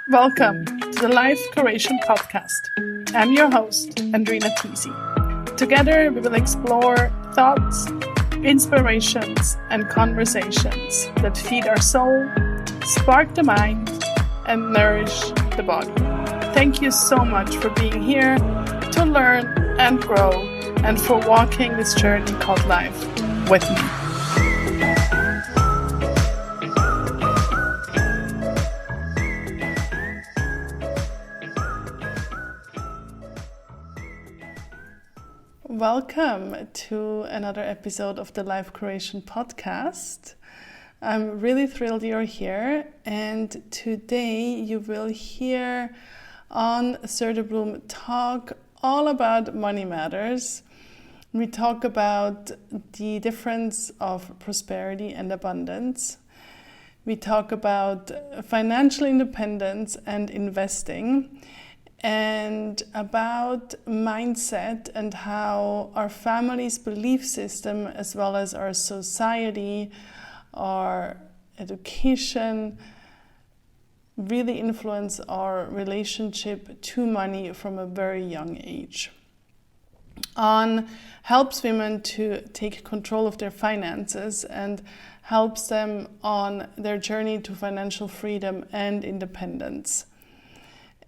Welcome to the Life Curation Podcast. I'm your host, Andrina Tisi. Together, we will explore thoughts, inspirations, and conversations that feed our soul, spark the mind, and nourish the body. Thank you so much for being here to learn and grow, and for walking this journey called life with me. Welcome to another episode of the Life Curation Podcast. I'm really thrilled you're here, and today you will hear Ann Söderblom talk all about money matters. We talk about the difference of prosperity and abundance. We talk about financial independence and investing, and about mindset and how our family's belief system, as well as our society, our education, really influence our relationship to money from a very young age. Ann helps women to take control of their finances and helps them on their journey to financial freedom and independence.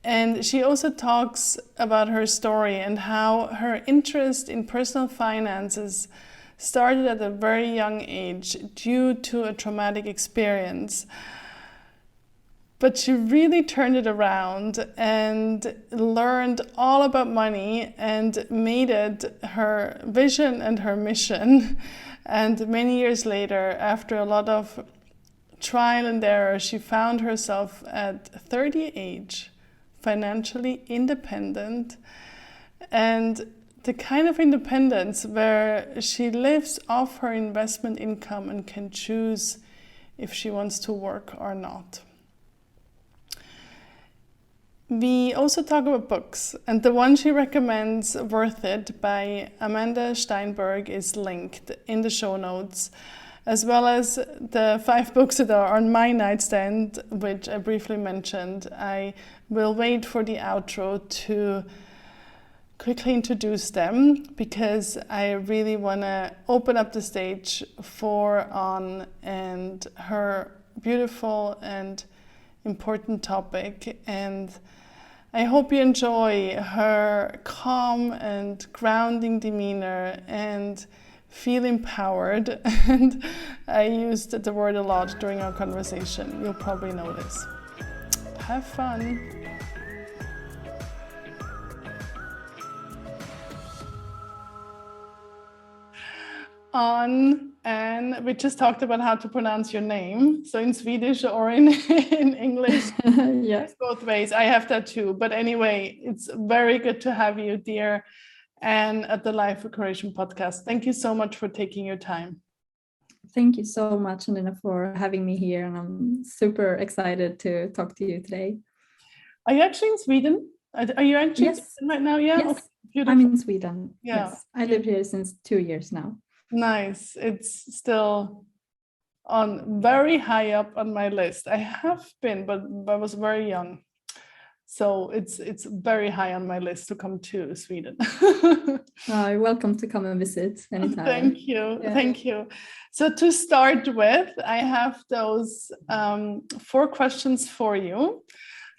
And she also talks about her story and how her interest in personal finances started at a very young age due to a traumatic experience. But she really turned it around and learned all about money and made it her vision and her mission. And many years later, after a lot of trial and error, she found herself at 30 age, financially independent, and the kind of independence where she lives off her investment income and can choose if she wants to work or not. We also talk about books, and the one she recommends, Worth It, by Amanda Steinberg, is linked in the show notes, as well as the 5 books that are on my nightstand, which I briefly mentioned. I will wait for the outro to quickly introduce them, because I really want to open up the stage for Ann and her beautiful and important topic. And I hope you enjoy her calm and grounding demeanor and feel empowered. And I used the word a lot during our conversation. You'll probably notice. Have fun. And we just talked about how to pronounce your name. So in Swedish or in English, Yeah. It's both ways. I have that too. But anyway, it's very good to have you, dear Ann, at the Life Curation Podcast. Thank you so much for taking your time. Thank you so much, Andina, for having me here. And I'm super excited to talk to you today. Are you actually in Sweden? Are you actually Yes. in Sweden right now? Yeah. Yes. Okay. Beautiful. I'm in Sweden. Yeah. Yes. I lived here since 2 years now. Nice. It's still on very high up on my list. I have been, but I was very young. So it's very high on my list to come to Sweden. You're welcome to come and visit anytime. Thank you. Yeah. Thank you. So to start with, I have those 4 questions for you.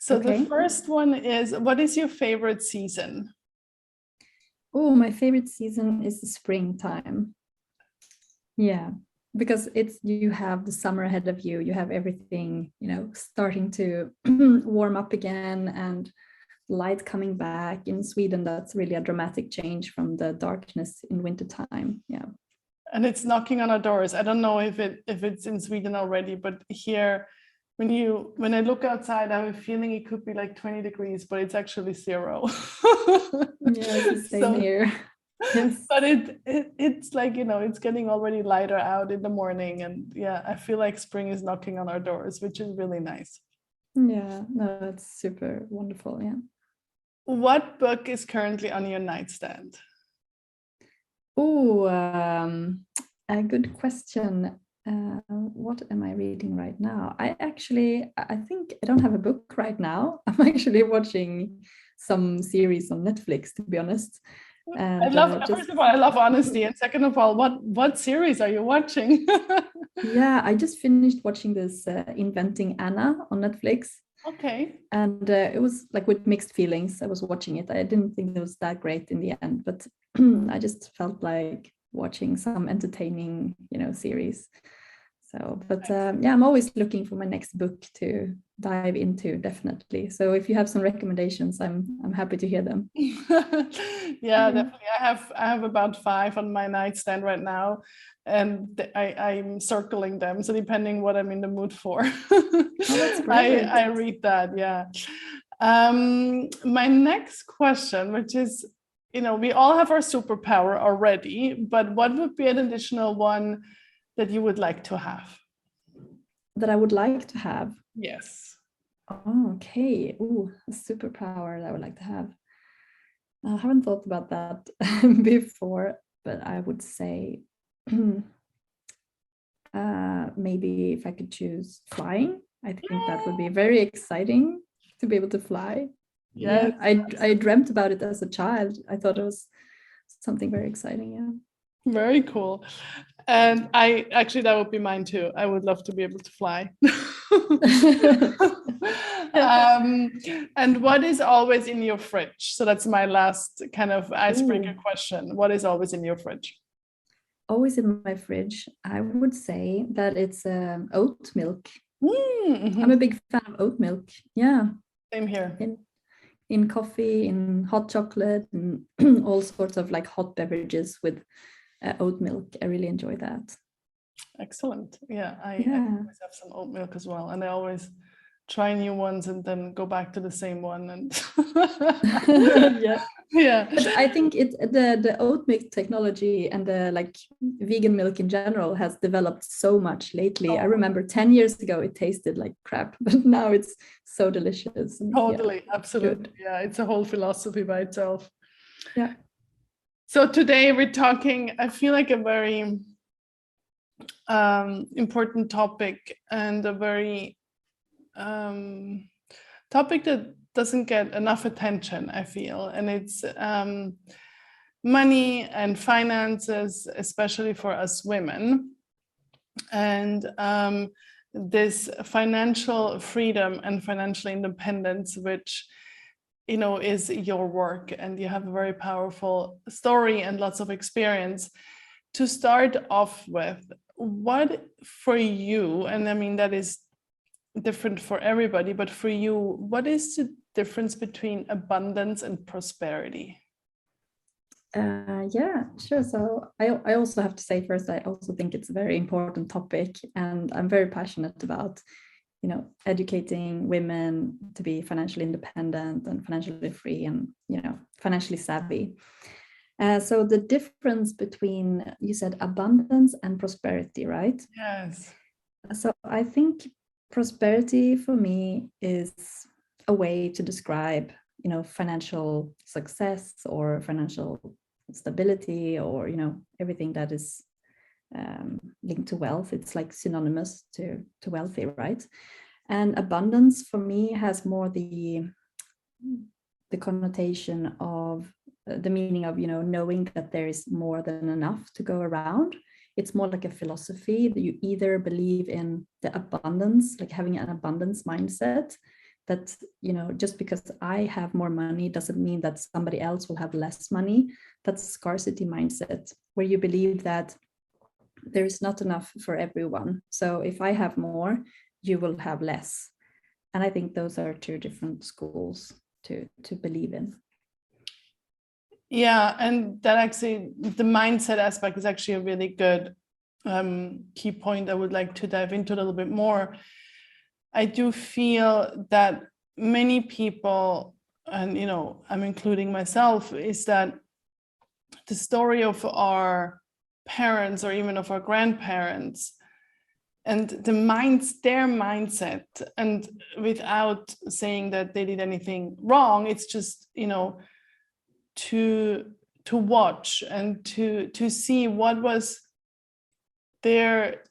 So Okay. The first one is, what is your favorite season? Oh, my favorite season is the springtime. Yeah, because you have the summer ahead of you. You have everything, starting to warm up again, and light coming back. In Sweden, that's really a dramatic change from the darkness in wintertime. Yeah. And it's knocking on our doors. I don't know if it's in Sweden already, but here, when I look outside, I have a feeling it could be like 20 degrees, but it's actually 0. Yeah, it's the same here. Yes. But it's like, it's getting already lighter out in the morning, and yeah, I feel like spring is knocking on our doors, which is really nice. Yeah, no, it's super wonderful. Yeah. What book is currently on your nightstand? Oh, a good question. what am I reading right now? I think I don't have a book right now. I'm actually watching some series on Netflix, to be honest. And first of all, I love honesty. And second of all, what series are you watching? yeah, I just finished watching this Inventing Anna on Netflix. Okay. And it was like with mixed feelings. I was watching it. I didn't think it was that great in the end, but I just felt like watching some entertaining, series. So, but yeah, I'm always looking for my next book to dive into, definitely. So if you have some recommendations, I'm happy to hear them. Yeah, definitely. I have about 5 on my nightstand right now, and I'm circling them. So depending what I'm in the mood for, that's great. I read that. Yeah. My next question, which is, we all have our superpower already, but what would be an additional one that you would like to have? That I would like to have? Yes. Oh, okay. Ooh, a superpower that I would like to have. I haven't thought about that before, but I would say maybe if I could choose flying, I think that would be very exciting to be able to fly. Yes. Yeah, I dreamt about it as a child. I thought it was something very exciting. Yeah. Very cool. And that would be mine too. I would love to be able to fly. And what is always in your fridge? So that's my last kind of icebreaker question. What is always in your fridge? Always in my fridge, I would say that it's oat milk. Mm-hmm. I'm a big fan of oat milk. Yeah. Same here. In coffee, in hot chocolate, and all sorts of like hot beverages with oat milk. I really enjoy that. Excellent. Yeah, I always have some oat milk as well, and I always try new ones and then go back to the same one. And yeah. But I think the oat milk technology and the like vegan milk in general has developed so much lately. I remember 10 years ago it tasted like crap, but now it's so delicious. Totally, absolutely. Good. Yeah, it's a whole philosophy by itself. Yeah. So today we're talking, I feel like, a very important topic, and a very topic that doesn't get enough attention, I feel, and it's money and finances, especially for us women, and this financial freedom and financial independence, which is your work, and you have a very powerful story and lots of experience. To start off with, what for you, and I mean that is different for everybody, but for you, what is the difference between abundance and prosperity? Yeah, sure. So I also have to say first, I also think it's a very important topic, and I'm very passionate about educating women to be financially independent and financially free and financially savvy. So the difference between, you said, abundance and prosperity, right? Yes. So I think prosperity for me is a way to describe financial success or financial stability, or everything that is linked to wealth. It's like synonymous to wealthy, right? And abundance for me has more the connotation of the meaning of knowing that there is more than enough to go around. It's more like a philosophy that you either believe in the abundance, like having an abundance mindset, that just because I have more money doesn't mean that somebody else will have less money. That's a scarcity mindset, where you believe that there is not enough for everyone. So if I have more, you will have less. And I think those are two different schools to believe in. Yeah, and that actually, the mindset aspect is actually a really good key point I would like to dive into a little bit more. I do feel that many people, and I'm including myself, is that the story of our parents or even of our grandparents and their mindset, and without saying that they did anything wrong, it's just to watch and to see what was their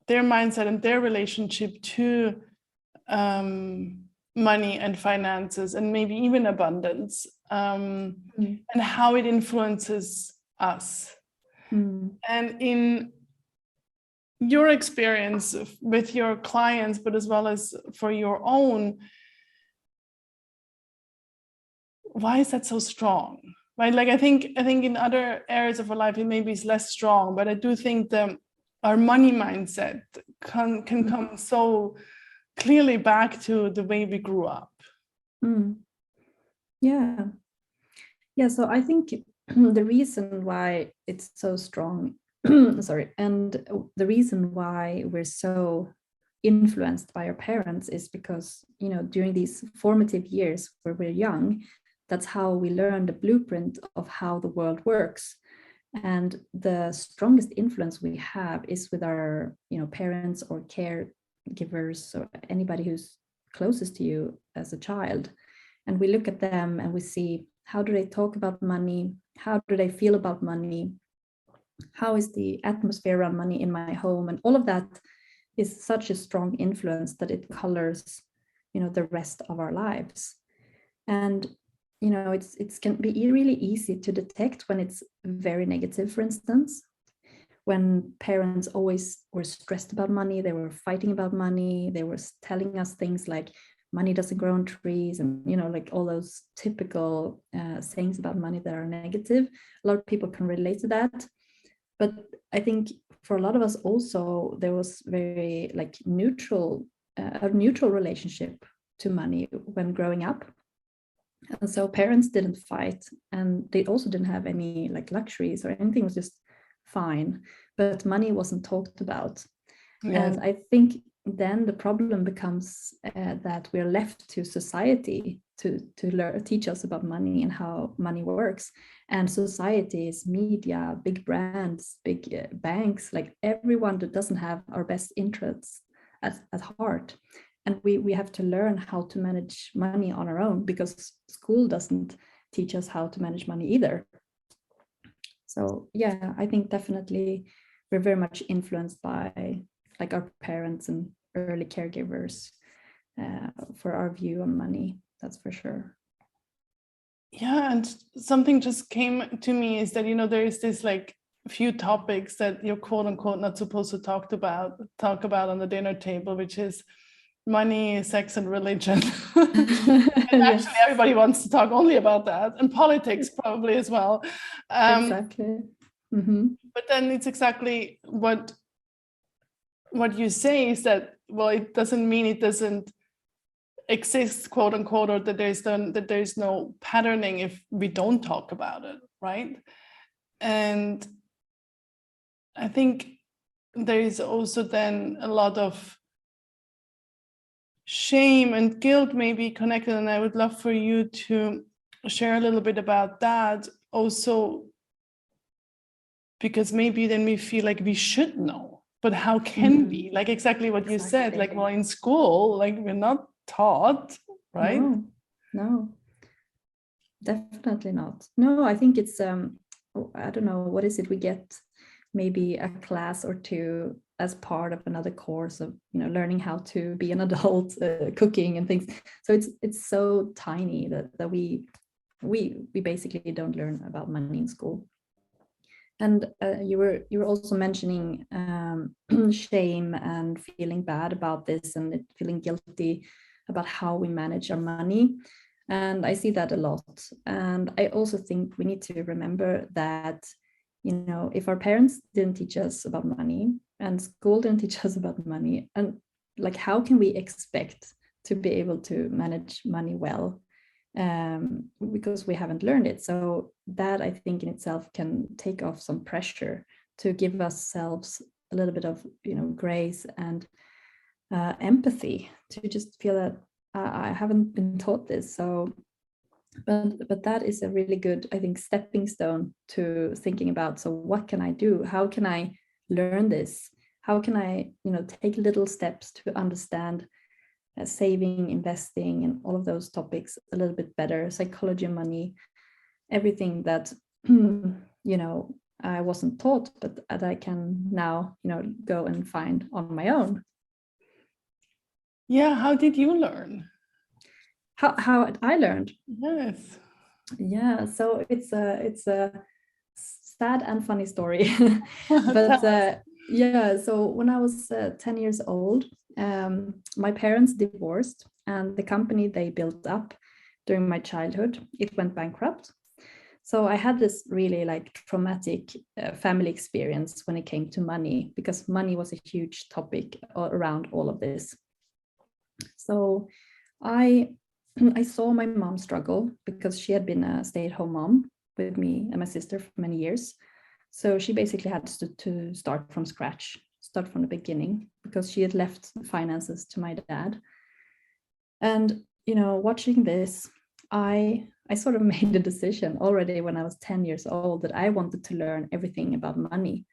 their mindset and their relationship to money and finances and maybe even abundance, and how it influences us. And in your experience with your clients, but as well as for your own, why is that so strong? Right? Like I think in other areas of our life it maybe is less strong, but I do think our money mindset can come so clearly back to the way we grew up. Yeah, so I think the reason why it's so strong, sorry, and the reason why we're so influenced by our parents is because, you know, during these formative years where we're young, that's how we learn the blueprint of how the world works. And the strongest influence we have is with our, you know, parents or caregivers or anybody who's closest to you as a child. And we look at them and we see, how do they talk about money? How do they feel about money? How is the atmosphere around money in my home? And all of that is such a strong influence that it colors, you know, the rest of our lives. And, you know, it can be really easy to detect when it's very negative, for instance, when parents always were stressed about money, they were fighting about money, they were telling us things like, money doesn't grow on trees, and, you know, like all those typical sayings about money that are negative. A lot of people can relate to that. But I think for a lot of us also, there was very like a neutral relationship to money when growing up. And so parents didn't fight, and they also didn't have any like luxuries or anything, was just fine, but money wasn't talked about. Yes. And I think then the problem becomes that we're left to society to teach us about money and how money works. And societies, media, big brands, big banks, like everyone that doesn't have our best interests at heart. And we have to learn how to manage money on our own, because school doesn't teach us how to manage money either. So yeah, I think definitely we're very much influenced by like our parents and early caregivers for our view on money. That's for sure. Yeah, and something just came to me is that, you know, there is this like few topics that you're quote unquote not supposed to talk about on the dinner table, which is money, sex, and religion. And actually everybody wants to talk only about that, and politics probably as well. Exactly. But then it's exactly what you say is that, well, it doesn't mean it doesn't exist, quote unquote, or that there's no patterning if we don't talk about it, right? And I think there is also then a lot of shame and guilt maybe connected, and I would love for you to share a little bit about that also, because maybe then we feel like we should know, but how can we? Like exactly what you said, like, well, in school, like we're not taught, right? No, definitely not. No, I think it's I don't know, what is it, we get maybe a class or two as part of another course of, you know, learning how to be an adult, cooking and things. So it's so tiny that we basically don't learn about money in school. And you were also mentioning shame and feeling bad about this and feeling guilty about how we manage our money. And I see that a lot. And I also think we need to remember that, you know, if our parents didn't teach us about money and school didn't teach us about money, and like, how can we expect to be able to manage money well? Because we haven't learned it. So that, I think, in itself can take off some pressure to give ourselves a little bit of, you know, grace and empathy, to just feel that I haven't been taught this. So but that is a really good, I think, stepping stone to thinking about, so what can I do? How can I learn this? How can I, you know, take little steps to understand saving, investing, and all of those topics a little bit better, psychology of money, everything that, you know, I wasn't taught, but that I can now, go and find on my own. Yeah, how did you learn? How I learned? Yes. Yeah, so it's a sad and funny story. Tell But us. yeah, so when I was 10 years old, my parents divorced, and the company they built up during my childhood, it went bankrupt. So I had this really like traumatic family experience when it came to money, because money was a huge topic around all of this. So I I saw my mom struggle because she had been a stay-at-home mom with me and my sister for many years. So she basically had to start from scratch, start from the beginning, because she had left finances to my dad. And watching this, I sort of made the decision already when I was 10 years old that I wanted to learn everything about money.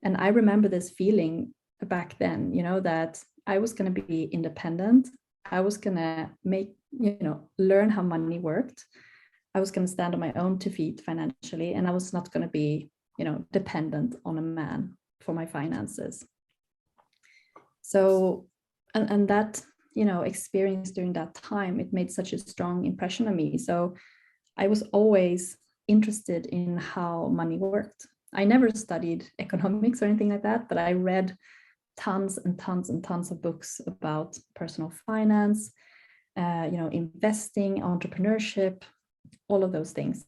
And I remember this feeling back then, that I was going to be independent. I was going to learn how money worked. I was going to stand on my own 2 feet financially, and I was not going to be, dependent on a man for my finances. So, and that, experience during that time, it made such a strong impression on me. So I was always interested in how money worked. I never studied economics or anything like that, but I read tons and tons and tons of books about personal finance, investing, entrepreneurship, all of those things.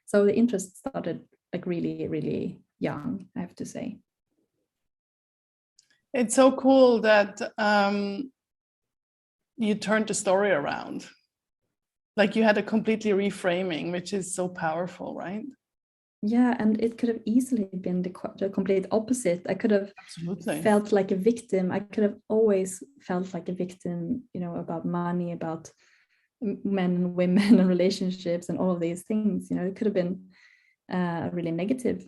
So the interest started like really, really young, I have to say. It's so cool that you turned the story around. Like you had a completely reframing, which is so powerful, right? Yeah, and it could have easily been the complete opposite. I could have Absolutely felt like a victim. I could have always felt like a victim, about money, about men and women and relationships and all of these things. It could have been really negative.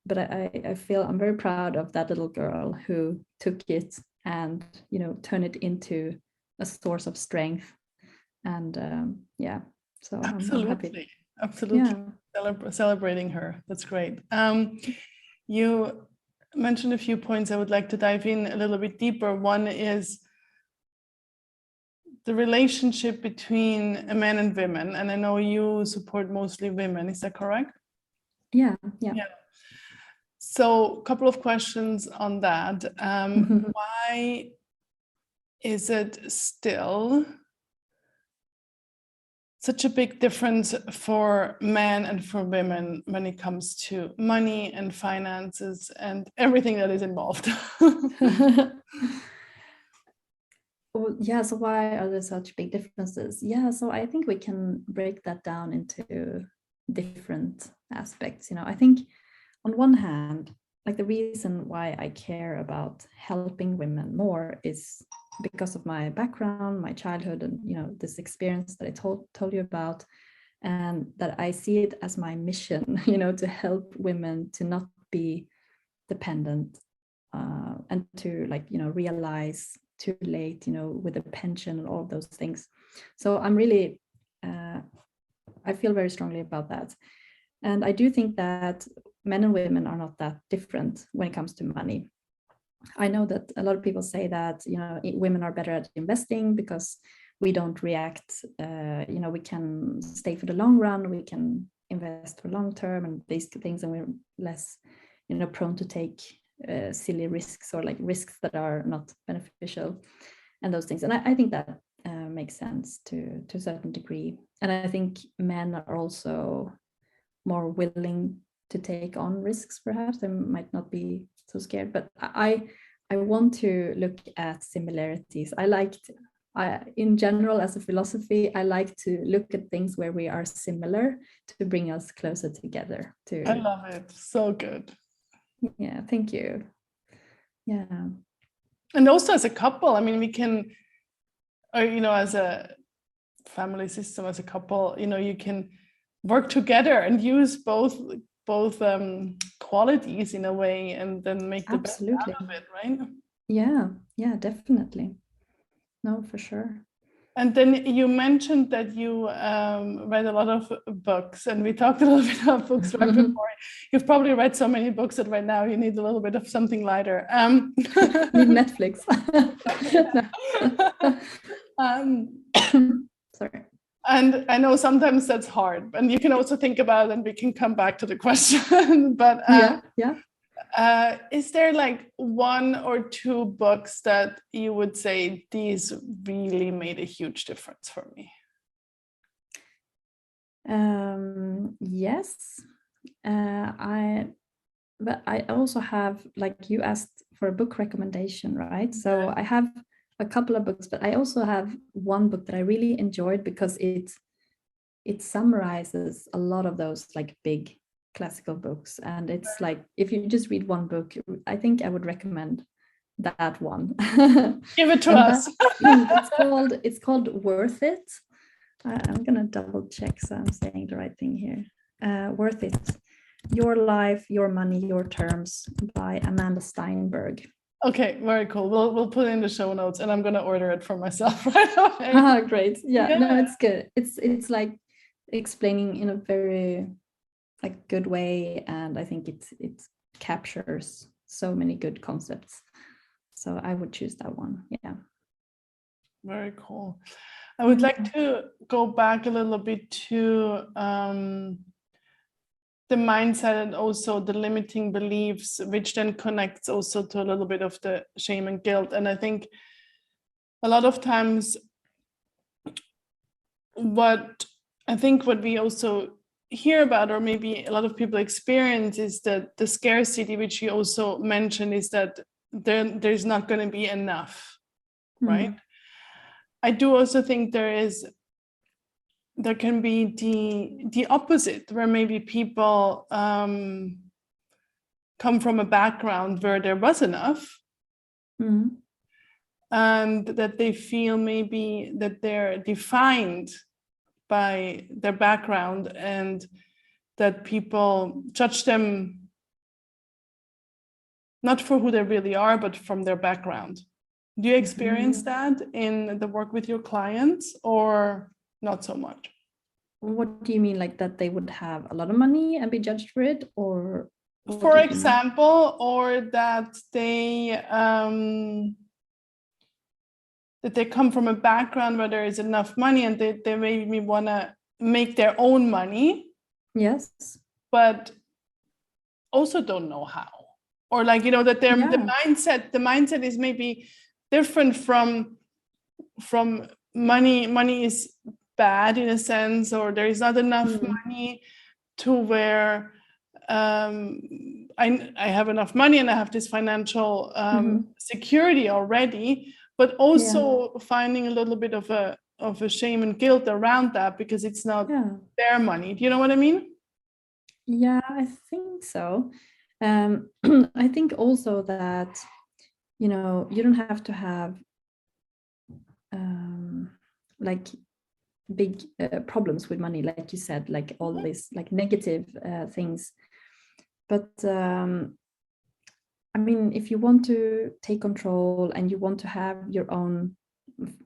But I feel I'm very proud of that little girl who took it and, turned it into a source of strength. And yeah, so I'm happy. absolutely Yeah. celebrating her. That's great. You mentioned a few points I would like to dive in a little bit deeper. One is the relationship between men and women, and I know you support mostly women, is that correct? Yeah. So a couple of questions on that. Why is it still such a big difference for men and for women when it comes to money and finances and everything that is involved? Well, yeah, so why are there such big differences? Yeah, so I think we can break that down into different aspects. I think on one hand, like the reason why I care about helping women more is because of my background, my childhood, and this experience that I told you about, and that I see it as my mission, to help women to not be dependent, and to realize too late, with a pension and all of those things. So I'm really, I feel very strongly about that. And I do think that men and women are not that different when it comes to money. I know that a lot of people say that, women are better at investing because we don't react, we can stay for the long run, we can invest for long term and these things, and we're less, prone to take silly risks or like risks that are not beneficial and those things. And I think that makes sense to a certain degree. And I think men are also more willing to take on risks, perhaps. They might not be so scared, but I want to look at similarities. In general, as a philosophy, I like to look at things where we are similar to bring us closer together. I love it. So good. Yeah, thank you. Yeah. And also as a couple, I mean, we can, as a family system, as a couple, you can work together and use both qualities in a way, and then make the best out of it, right? Yeah, definitely. No, for sure. And then you mentioned that you read a lot of books, and we talked a little bit about books right before. You've probably read so many books that right now you need a little bit of something lighter. Need Netflix. Sorry. And I know sometimes that's hard, and you can also think about it, and we can come back to the question. But is there like one or two books that you would say these really made a huge difference for me? Yes. But I also have, like you asked for a book recommendation, right? So I have a couple of books, but I also have one book that I really enjoyed because it summarizes a lot of those like big classical books, and it's like if you just read one book, I think I would recommend that one. Give it to us. It's called Worth It. I'm gonna double check so I'm saying the right thing here. Worth It: Your Life, Your Money, Your Terms by Amanda Steinberg. Okay, very cool. We'll put it in the show notes, and I'm gonna order it for myself right away. Great. Yeah, no, it's good. It's like explaining in a very like good way, and I think it captures so many good concepts. So I would choose that one. Yeah. Very cool. I would like to go back a little bit to the mindset and also the limiting beliefs, which then connects also to a little bit of the shame and guilt. And I think a lot of times what we also hear about, or maybe a lot of people experience, is that the scarcity, which you also mentioned, is that there's not going to be enough, right? I do also think there can be the opposite, where maybe people come from a background where there was enough, and that they feel maybe that they're defined by their background, and that people judge them not for who they really are, but from their background. Do you experience that in the work with your clients, or not so much? What do you mean, like that they would have a lot of money and be judged for it, or for example, or that they come from a background where there is enough money, and they maybe want to make their own money, yes, but also don't know how, or like, that the mindset is maybe different from money is bad in a sense, or there is not enough money to where I have enough money and I have this financial security already, but also finding a little bit of a shame and guilt around that because it's not their money. Do you know what I mean? Yeah, I think so. I think also that, you don't have to have like big problems with money, like you said, like all these like negative things. But I mean, if you want to take control and you want to have your own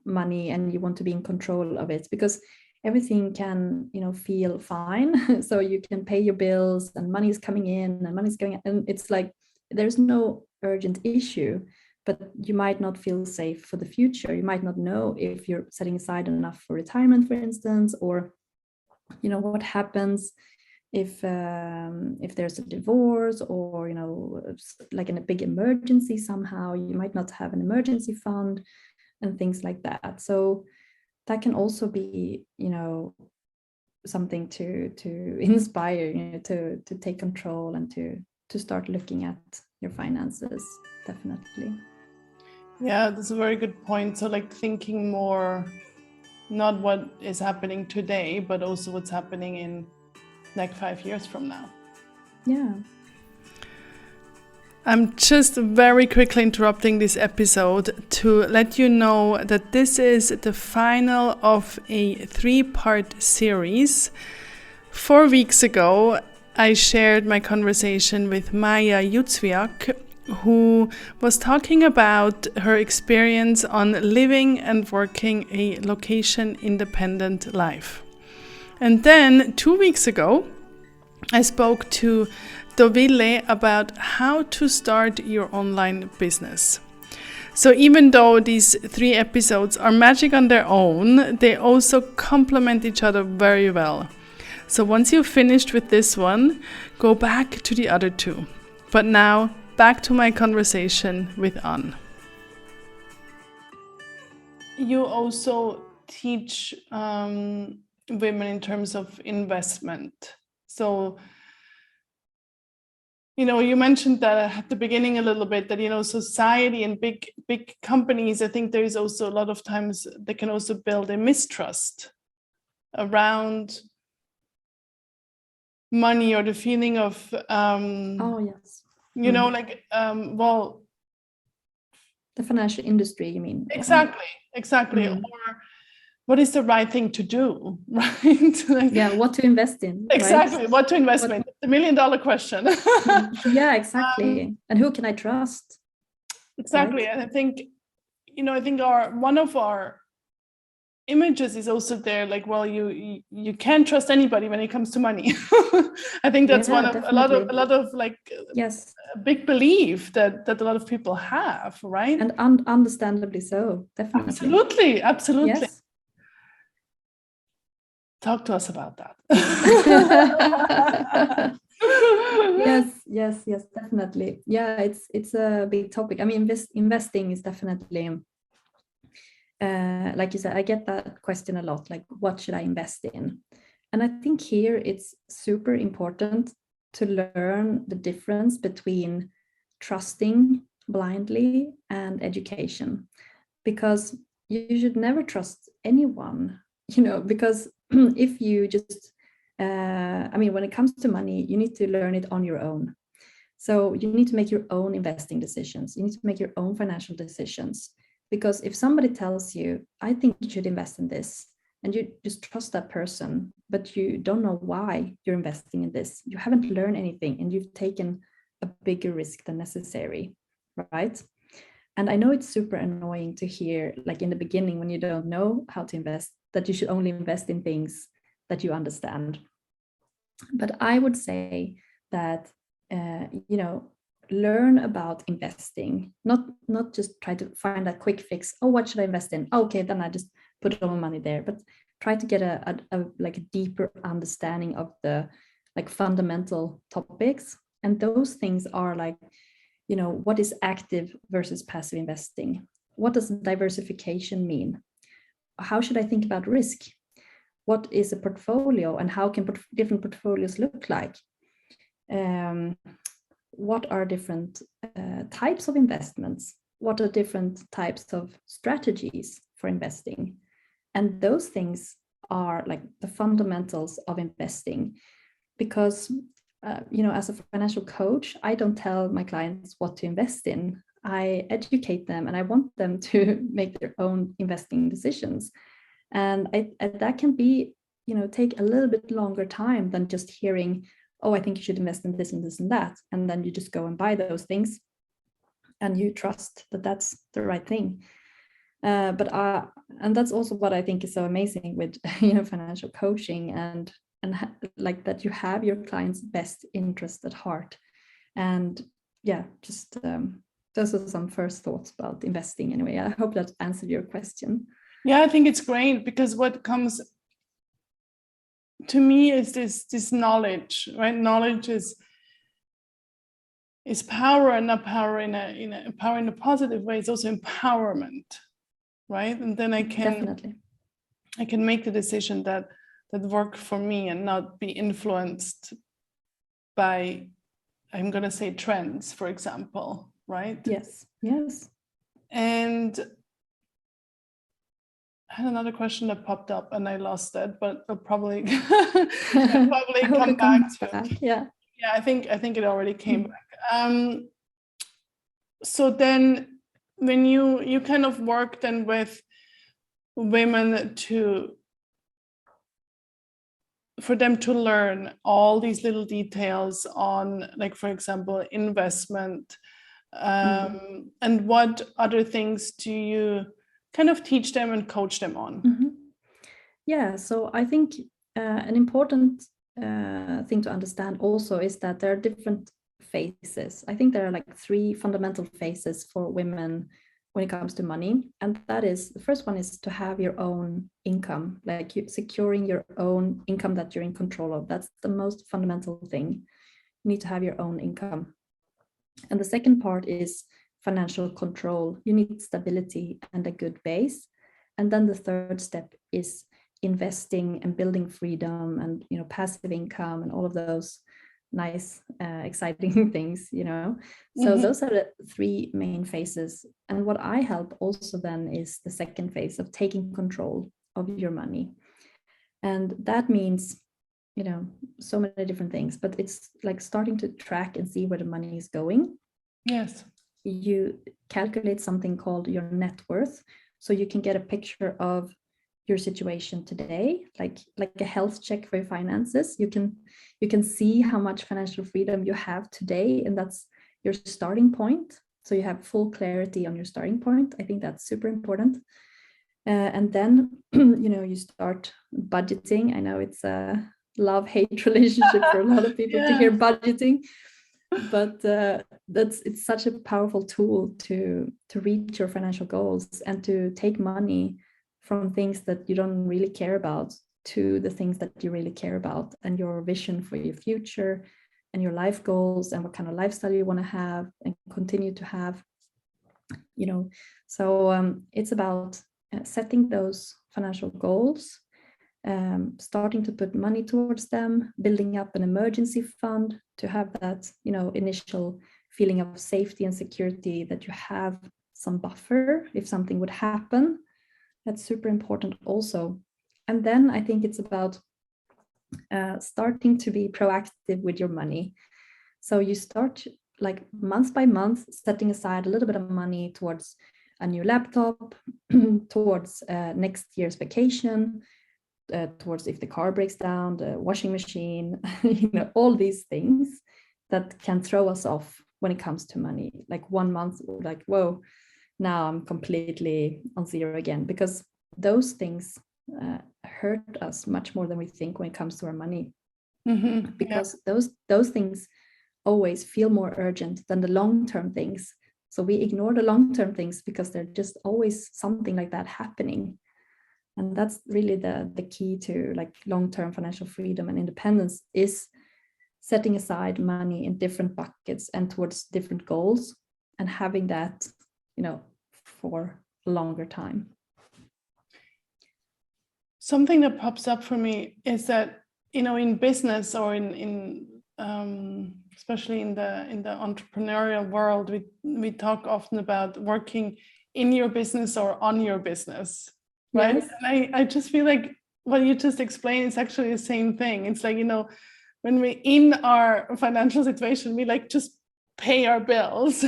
money and you want to be in control of it, because everything can, feel fine. So you can pay your bills and money is coming in and money is going, and it's like there's no urgent issue, but you might not feel safe for the future. You might not know if you're setting aside enough for retirement, for instance, or what happens if there's a divorce, or like in a big emergency somehow. You might not have an emergency fund and things like that. So that can also be something to inspire, to take control and to start looking at your finances. Definitely. Yeah, that's a very good point. So like thinking more not what is happening today, but also what's happening in like 5 years from now. Yeah. I'm just very quickly interrupting this episode to let you know that this is the final of a 3-part series. 4 weeks ago, I shared my conversation with Maja Jutzwiak, who was talking about her experience on living and working a location independent life. And then 2 weeks ago, I spoke to Dovile about how to start your online business. So even though these 3 episodes are magic on their own, they also complement each other very well. So once you've finished with this one, go back to the other 2. But now, back to my conversation with Ann. You also teach women in terms of investment. So, you mentioned that at the beginning a little bit that, society and big companies, I think there is also a lot of times they can also build a mistrust around money, or the feeling of, Oh, yes. well, the financial industry, you mean? Exactly. Or what is the right thing to do, right? What to invest in. Exactly, right? What to invest in. The $1 million question. Yeah, exactly. And who can I trust? Exactly. Right? And I think, one of our images is also there, you can't trust anybody when it comes to money. I think that's a lot of yes, a big belief that a lot of people have, right? And understandably so, definitely. Absolutely. Yes. Talk to us about that. yes, definitely. Yeah, it's a big topic. I mean, investing is definitely, like you said, I get that question a lot, like, what should I invest in? And I think here it's super important to learn the difference between trusting blindly and education, because you should never trust anyone, because if you just, when it comes to money, you need to learn it on your own. So you need to make your own investing decisions. You need to make your own financial decisions. Because if somebody tells you, I think you should invest in this, and you just trust that person, but you don't know why you're investing in this, you haven't learned anything, and you've taken a bigger risk than necessary, right? And I know it's super annoying to hear, like in the beginning when you don't know how to invest, that you should only invest in things that you understand. But I would say that, learn about investing, not just try to find a quick fix. Oh, what should I invest in? Okay, then I just put all my money there. But try to get a deeper understanding of the fundamental topics. And those things are what is active versus passive investing? What does diversification mean? How should I think about risk? What is a portfolio, and how can different portfolios look like? What are different types of investments? What are different types of strategies for investing? And those things are like the fundamentals of investing, because as a financial coach, I don't tell my clients what to invest in. I educate them, and I want them to make their own investing decisions. And that can be, take a little bit longer time than just hearing, oh, I think you should invest in this and this and that. And then you just go and buy those things, and you trust that that's the right thing. And that's also what I think is so amazing with, financial coaching, and like that you have your client's best interest at heart. And just those are some first thoughts about investing anyway. I hope that answered your question. Yeah, I think it's great, because what comes to me is this knowledge, right? Knowledge is power, and not power in a power in a positive way. It's also empowerment, right? And then I can make the decision that work for me, and not be influenced by, I'm going to say, trends, for example, right? Yes. And I had another question that popped up and I lost it, but I'll probably come back to it. Yeah, I think it already came back. So then when you kind of work then with women for them to learn all these little details on, like, for example, investment, And what other things do you kind of teach them and coach them on? Yeah, so I think an important thing to understand also is that there are different phases. I think there are like 3 fundamental phases for women when it comes to money. And that is, the first one is to have your own income, like you securing your own income that you're in control of. That's the most fundamental thing. You need to have your own income. And the second part is financial control. You need stability and a good base. And then the third step is investing and building freedom and, you know, passive income and all of those nice, exciting things, you know. So those are the 3 main phases. And what I help also then is the second phase of taking control of your money. And that means, you know, so many different things, but it's like starting to track and see where the money is going. Yes. You calculate something called your net worth, so you can get a picture of your situation today, like a health check for your finances. You can see how much financial freedom you have today, and that's your starting point. So you have full clarity on your starting point. I think that's super important. And then you know, you start budgeting. I know it's a love-hate relationship for a lot of people to hear budgeting, but it's such a powerful tool to reach your financial goals and to take money from things that you don't really care about to the things that you really care about, and your vision for your future and your life goals and what kind of lifestyle you want to have and continue to have, you know. So it's about setting those financial goals, starting to put money towards them, building up an emergency fund to have that, you know, initial feeling of safety and security, that you have some buffer if something would happen. That's super important also. And then I think it's about starting to be proactive with your money. So you start like month by month, setting aside a little bit of money towards a new laptop, towards next year's vacation, towards if the car breaks down, the washing machine, you know, all these things that can throw us off when it comes to money. Like 1 month, like, whoa, now I'm completely on zero again, because those things hurt us much more than we think when it comes to our money. Because those things always feel more urgent than the long-term things. So we ignore the long-term things because there's just always something like that happening. And that's really the key to like long-term financial freedom and independence, is setting aside money in different buckets and towards different goals, and having that, you know, for a longer time. Something that pops up for me is that, you know, in business or in especially in the entrepreneurial world, we talk often about working in your business or on your business, right? Yes. And I just feel like what you just explained is actually the same thing. It's like, you know, when we're in our financial situation, we like just pay our bills.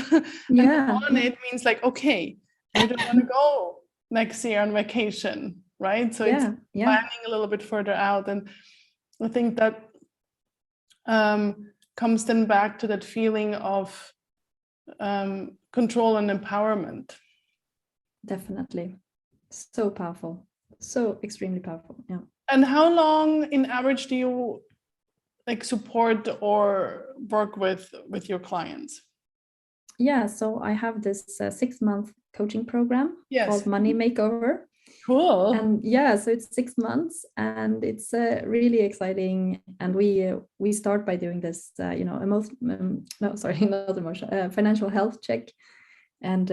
Yeah. And on it means like, okay, I don't want to go next year on vacation, right? So it's planning a little bit further out. And I think that comes then back to that feeling of control and empowerment. Definitely. So powerful. So extremely powerful. Yeah. And how long in average do you like support or work with your clients? Yeah, so I have this 6-month coaching program called Money Makeover. Cool. And yeah, so it's 6 months, and it's really exciting. And we start by doing this, you know, financial health check, and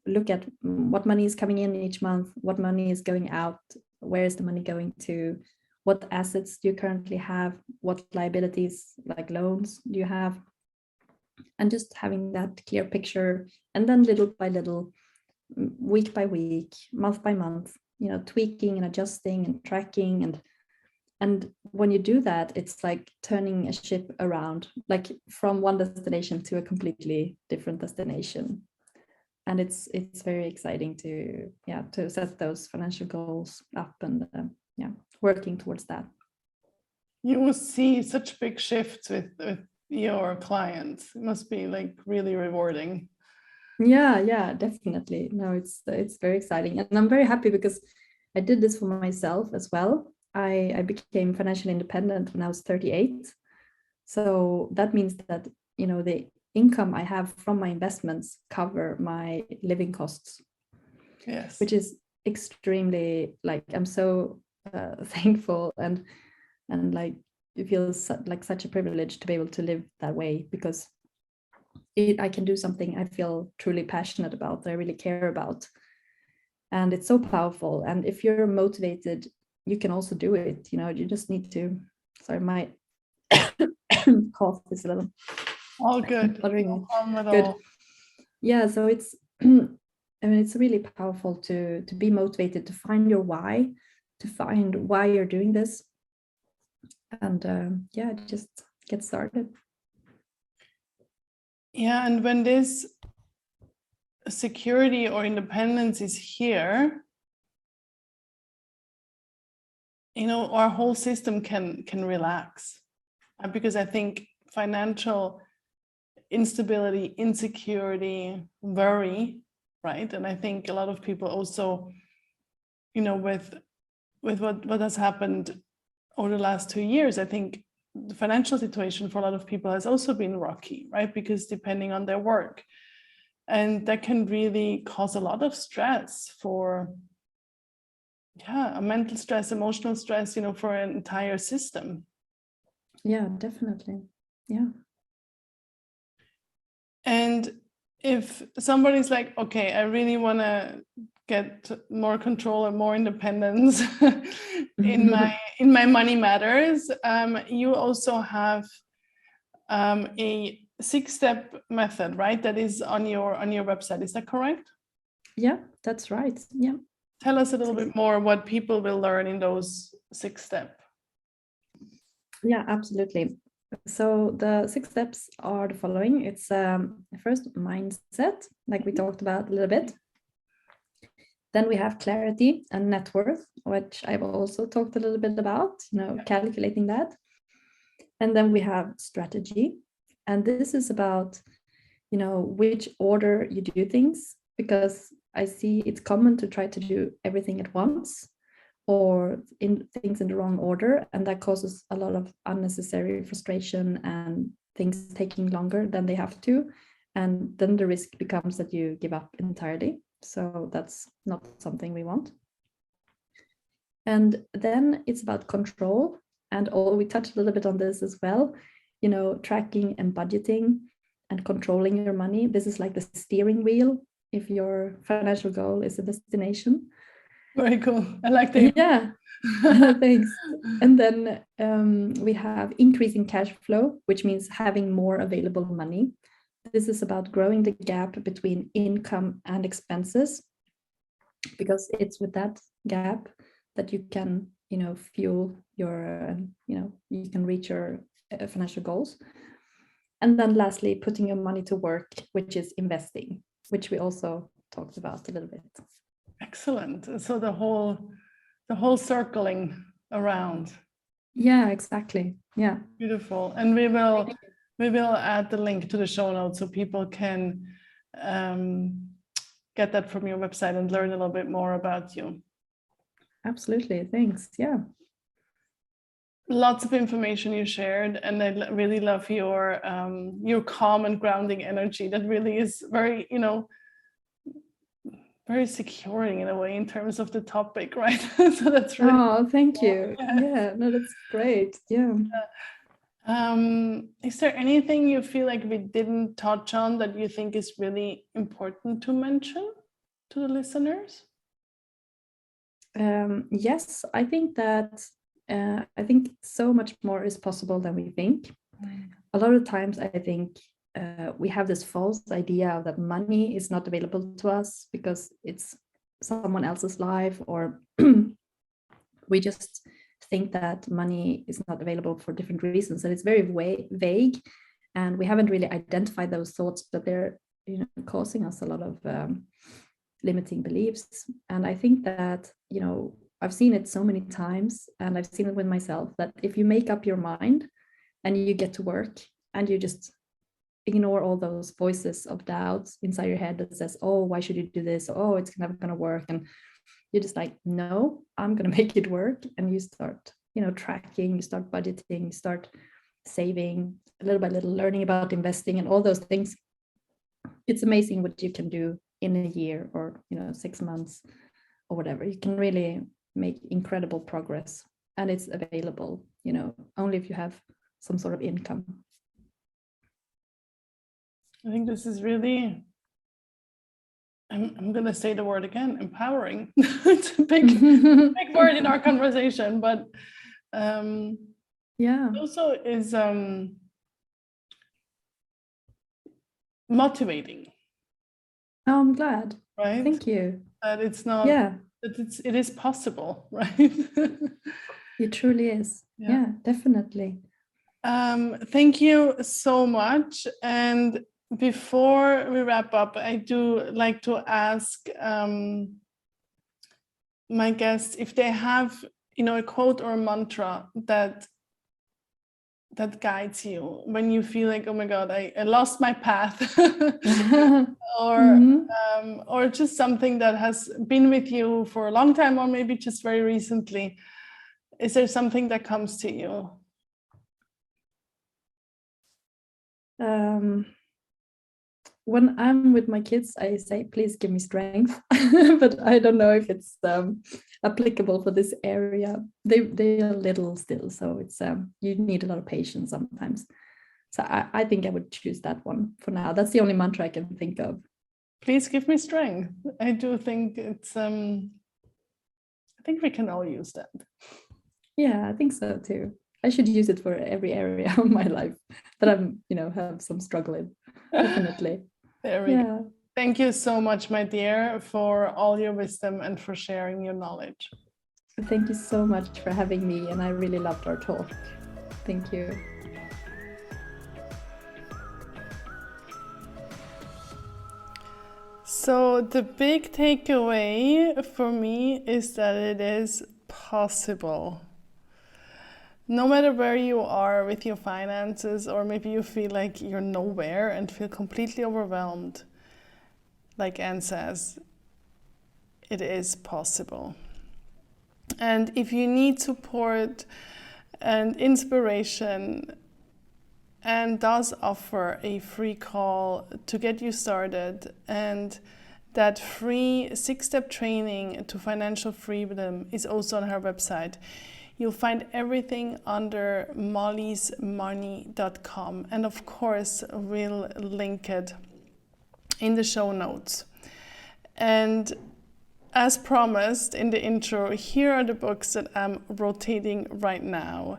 look at what money is coming in each month, what money is going out, where is the money going to, what assets do you currently have, what liabilities like loans do you have, and just having that clear picture. And then little by little, week by week, month by month, you know, tweaking and adjusting and tracking. And when you do that, it's like turning a ship around, like from one destination to a completely different destination. And it's very exciting to set those financial goals up and working towards that. You will see such big shifts with your clients. It must be like really rewarding. Yeah, definitely. No, it's very exciting, and I'm very happy because I did this for myself as well. I became financially independent when I was 38. So that means that, the income I have from my investments cover my living costs, Yes. which is extremely, like, I'm so thankful, and like it feels like such a privilege to be able to live that way, because I can do something I feel truly passionate about, that I really care about. And it's so powerful. And if you're motivated, you can also do it. You just need to, sorry, my cough is a little All good. bothering No me. problem at Good. all. Yeah, so it's I mean, it's really powerful to be motivated, to find your why, to find why you're doing this, and yeah, just get started. Yeah, and when this security or independence is here, our whole system can relax. Because I think financial instability, insecurity, worry, right? And I think a lot of people also, with what has happened over the last 2 years, I think the financial situation for a lot of people has also been rocky, right? Because depending on their work, and that can really cause a lot of stress for, a mental stress, emotional stress, for an entire system. Yeah, definitely. Yeah. And if somebody's like, okay, I really want to get more control and more independence in my money matters, you also have a 6-step method, right? That is on your website. Is that correct? Yeah, that's right. Yeah. Tell us a little bit more what people will learn in those 6 steps. Yeah, absolutely. So the 6 steps are the following. It's first mindset, like we talked about a little bit. Then we have clarity and net worth, which I've also talked a little bit about, calculating that. And then we have strategy. And this is about, which order you do things, because I see it's common to try to do everything at once, or in things in the wrong order, and that causes a lot of unnecessary frustration and things taking longer than they have to, and then the risk becomes that you give up entirely. So that's not something we want. And then it's about control, and we touched a little bit on this as well, tracking and budgeting and controlling your money. This is like the steering wheel if your financial goal is a destination. Very cool. I like that. Yeah. Thanks. And then we have increasing cash flow, which means having more available money. This is about growing the gap between income and expenses, because it's with that gap that you can, fuel your, you can reach your financial goals. And then lastly, putting your money to work, which is investing, which we also talked about a little bit. Excellent. So the whole circling around. Yeah, exactly. Yeah. Beautiful. And we will add the link to the show notes so people can get that from your website and learn a little bit more about you. Absolutely. Thanks. Yeah. Lots of information you shared, and I really love your calm and grounding energy. That really is very, very securing in a way in terms of the topic, right? So that's really cool. Thank you. Yeah, no, that's great. Yeah. Is there anything you feel like we didn't touch on that you think is really important to mention to the listeners? Yes, I think that I think so much more is possible than we think. A lot of times I think we have this false idea that money is not available to us because it's someone else's life, or we just think that money is not available for different reasons, and it's very vague, and we haven't really identified those thoughts, but they're causing us a lot of limiting beliefs. And I think that I've seen it so many times, and I've seen it with myself, that if you make up your mind and you get to work and you just ignore all those voices of doubts inside your head that says, oh, why should you do this? Oh, it's never going to work. And you're just like, no, I'm going to make it work. And you start, tracking, you start budgeting, you start saving little by little, learning about investing and all those things. It's amazing what you can do in a year or 6 months or whatever. You can really make incredible progress, and it's available, only if you have some sort of income. I think this is really, I'm going to say the word again, empowering. It's a big word in our conversation, but also is motivating. Oh, I'm glad. Right? Thank you. That it's not, that it is possible, right? It truly is. Yeah, definitely. Thank you so much. And before we wrap up, I do like to ask my guests if they have, a quote or a mantra that guides you when you feel like, oh my God, I lost my path, or just something that has been with you for a long time, or maybe just very recently. Is there something that comes to you? When I'm with my kids, I say, please give me strength, but I don't know if it's applicable for this area. They're little still, so it's you need a lot of patience sometimes. So I think I would choose that one for now. That's the only mantra I can think of. Please give me strength. I do think it's I think we can all use that. Yeah, I think so too. I should use it for every area of my life that I'm, have some struggle in. Definitely. There we go. Thank you so much, my dear, for all your wisdom and for sharing your knowledge. Thank you so much for having me, and I really loved our talk. Thank you. So the big takeaway for me is that it is possible. No matter where you are with your finances, or maybe you feel like you're nowhere and feel completely overwhelmed, like Ann says, it is possible. And if you need support and inspiration, Ann does offer a free call to get you started, and that free 6-step training to financial freedom is also on her website. You'll find everything under mollysmoney.com, and of course we'll link it in the show notes. And as promised in the intro, here are the books that I'm rotating right now.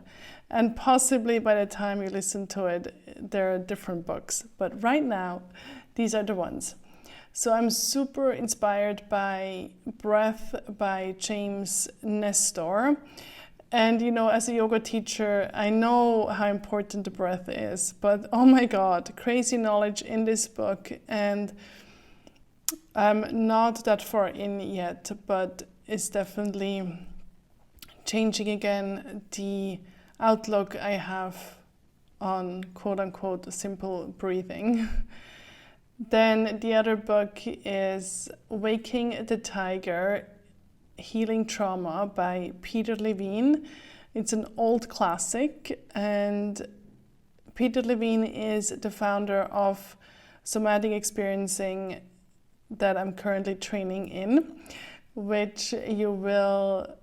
And possibly by the time you listen to it, there are different books. But right now, these are the ones. So I'm super inspired by Breath by James Nestor. And as a yoga teacher, I know how important the breath is, but oh my God, crazy knowledge in this book. And I'm not that far in yet, but it's definitely changing again the outlook I have on quote unquote simple breathing. Then the other book is Waking the Tiger, Healing Trauma by Peter Levine. It's an old classic, and Peter Levine is the founder of somatic experiencing that I'm currently training in, which you will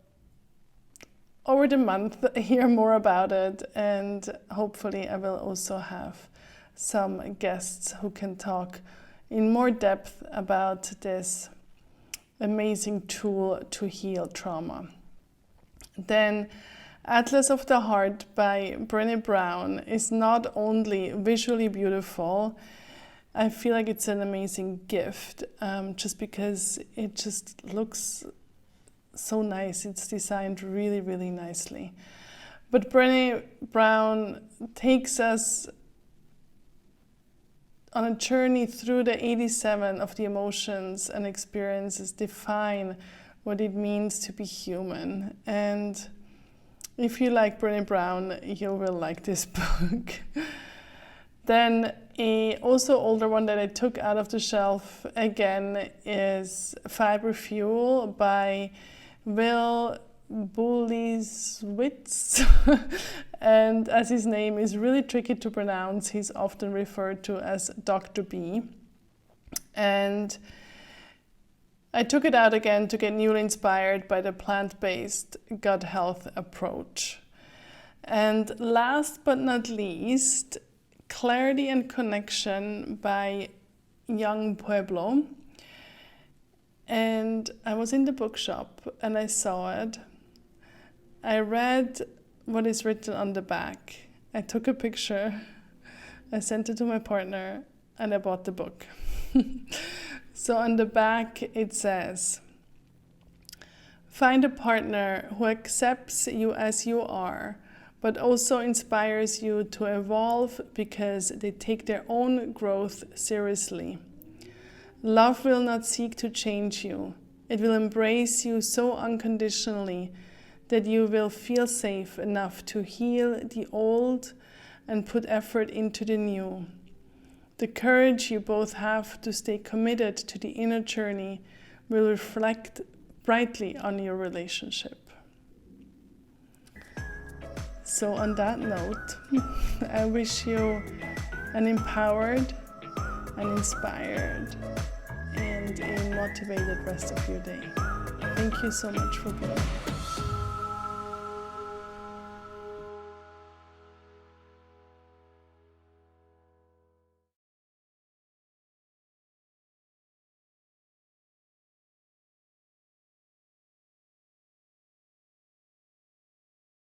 over the month hear more about it, and hopefully I will also have some guests who can talk in more depth about this amazing tool to heal trauma. Then Atlas of the Heart by Brené Brown is not only visually beautiful, I feel like it's an amazing gift, just because it just looks so nice. It's designed really, really nicely. But Brené Brown takes us on a journey through the 87 of the emotions and experiences define what it means to be human. And if you like Brené Brown, you will like this book. Then A also older one that I took out of the shelf again is Fiber Fuel by Will Bullieswitz. And as his name is really tricky to pronounce, he's often referred to as Dr. B. And I took it out again to get newly inspired by the plant-based gut health approach. And last but not least, Clarity and Connection by Young Pueblo. And I was in the bookshop and I saw it. I read what is written on the back. I took a picture, I sent it to my partner, and I bought the book. So on the back it says, find a partner who accepts you as you are, but also inspires you to evolve because they take their own growth seriously. Love will not seek to change you. It will embrace you so unconditionally that you will feel safe enough to heal the old and put effort into the new. The courage you both have to stay committed to the inner journey will reflect brightly on your relationship. So on that note, I wish you an empowered, an inspired, and a motivated rest of your day. Thank you so much for being here.